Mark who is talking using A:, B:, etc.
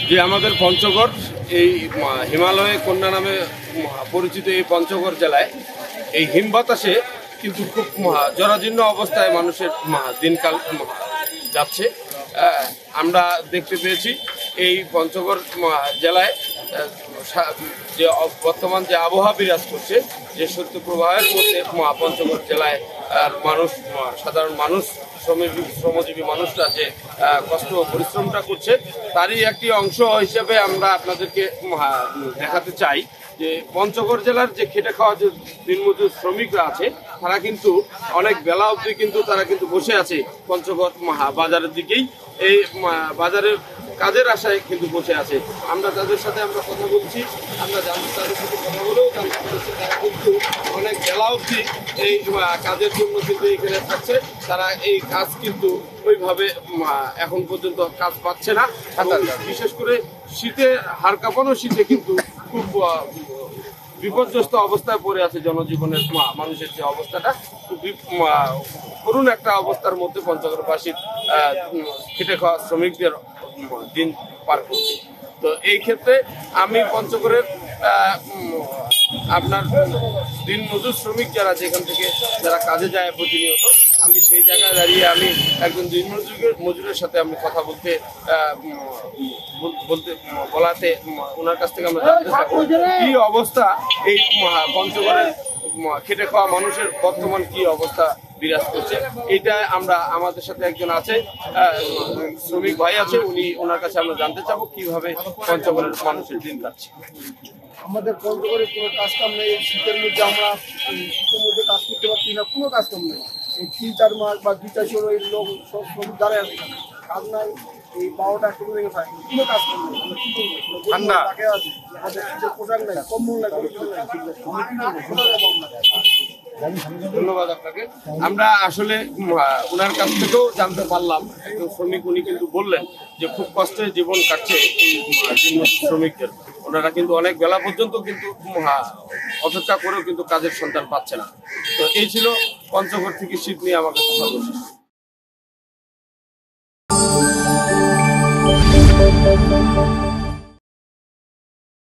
A: যে আমাদের পঞ্চগড় এই হিমালয়ে কন্যা নামে পরিচিত এই পঞ্চগড় জেলায় এই হিম বাতাসে কিন্তু খুব জরাজীর্ণ অবস্থায় মানুষের দিনকাল যাচ্ছে। আমরা দেখতে পেয়েছি এই পঞ্চগড় জেলায় যে বর্তমান যে আবহাওয়া বিরাজ করছে, যে শৈত্যপ্রবাহের মধ্যে পঞ্চগড় জেলায় মানুষ, সাধারণ মানুষ, শ্রমজীবী মানুষরা যে কষ্ট ও পরিশ্রমটা করছে, তারই একটি অংশ হিসেবে আমরা আপনাদেরকে দেখাতে চাই যে পঞ্চগড় জেলার যে খেটে খাওয়া যে দিনমজুর শ্রমিকরা আছে, তারা কিন্তু অনেক বেলা অবধি কিন্তু তারা কিন্তু বসে আছে পঞ্চগড় বাজারের দিকেই, এই বাজারের কাজের আশায় কিন্তু বসে আছে। আমরা তাদের সাথে আমরা কথা বলছি, আমরা জানতে তাদের সাথে কথা বলেও জানতে পারছি তারা কিন্তু অনেক বেলা অবধি এই কাজের জন্য কিন্তু এখানে থাকছে। তারা এই কাজ কিন্তু ওইভাবে এখন পর্যন্ত কাজ পাচ্ছে না। বিশেষ করে শীতে, হাড় কাঁপানো শীতে কিন্তু খুব বিপর্যস্ত অবস্থায় পড়ে আছে জনজীবনের মানুষের যে অবস্থাটা, খুব করুণ একটা অবস্থার মধ্যে পঞ্চগড়বাসীর খেটে খাওয়া শ্রমিকদের দিন পার করছে। তো এই ক্ষেত্রে আমি পঞ্চগড়ের আপনার দিন মজুর শ্রমিক যারা যেখান থেকে যারা কাজে যায় প্রতিনিয়ত, আমি সেই জায়গায় দাঁড়িয়ে আমি একজন দিন মজুরের সাথে আমি কথা বলাতে ওনার কাছ থেকে আমরা জানতে চাবো কি অবস্থা এই পঞ্চগড়ের খেটে খাওয়া মানুষের বর্তমান কি অবস্থা বিরাজ করছে। এইটা আমরা, আমাদের সাথে একজন আছে শ্রমিক ভাই আছে, ওনার কাছে আমরা জানতে চাবো কিভাবে পঞ্চগড়ের মানুষের দিন কাটছে।
B: আমাদের পঞ্চগড়ে কোনো কাজ কাম নেই, শীতের মধ্যে আমরা শীতের মধ্যে কাজ করতে পারছি না, কোনো কাজ কাম নেই। এই 3-4 মাস বা 2-4 এই লোক সব শ্রমিক দাঁড়ায় আছে, কাজ নাই। এই 12টা একটা করে থাকে, কোনো কাজ কাম নেই। আমরা কি করবো? ঠান্ডা থাকে আছে, আমাদের শীতের পোশাক নেই, কম্বল নাই, কোনো কিছু নেই। আমরা কি করবো?
A: ধন্যবাদ আপনাকে। আমরা আসলে ওনার কাছ থেকেও জানতে পারলাম, একজন শ্রমিক, উনি কিন্তু বললেন যে খুব কষ্টে জীবন কাটছে এই শ্রমিকদের। ওনারা কিন্তু অনেক বেলা পর্যন্ত কিন্তু অপেক্ষা করেও কিন্তু কাজের সন্ধান পাচ্ছে না। তো এই ছিল পঞ্চগড় থেকে শীত নিয়ে আমাকে কথা বলছি।